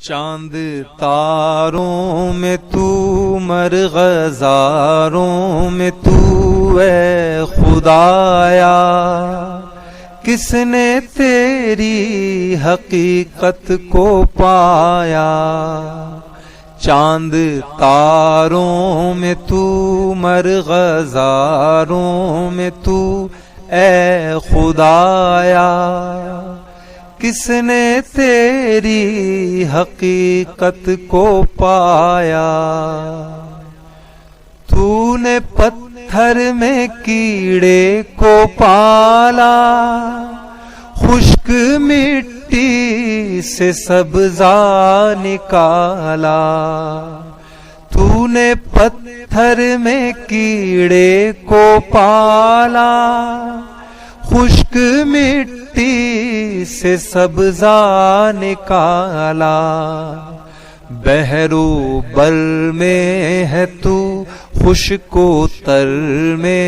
چاند تاروں میں تو، مرغزاروں میں تو، اے خدایا کس نے تیری حقیقت کو پایا؟ چاند تاروں میں تو، مرغزاروں میں تو، اے خدایا کس نے تیری حقیقت کو پایا؟ تو نے پتھر میں کیڑے کو پالا، خشک مٹی سے سبزہ نکالا۔ تو نے پتھر میں کیڑے کو پالا، خشک مٹی سے سبزہ نکالا۔ بحر و بر میں ہے تو، خشک و تر میں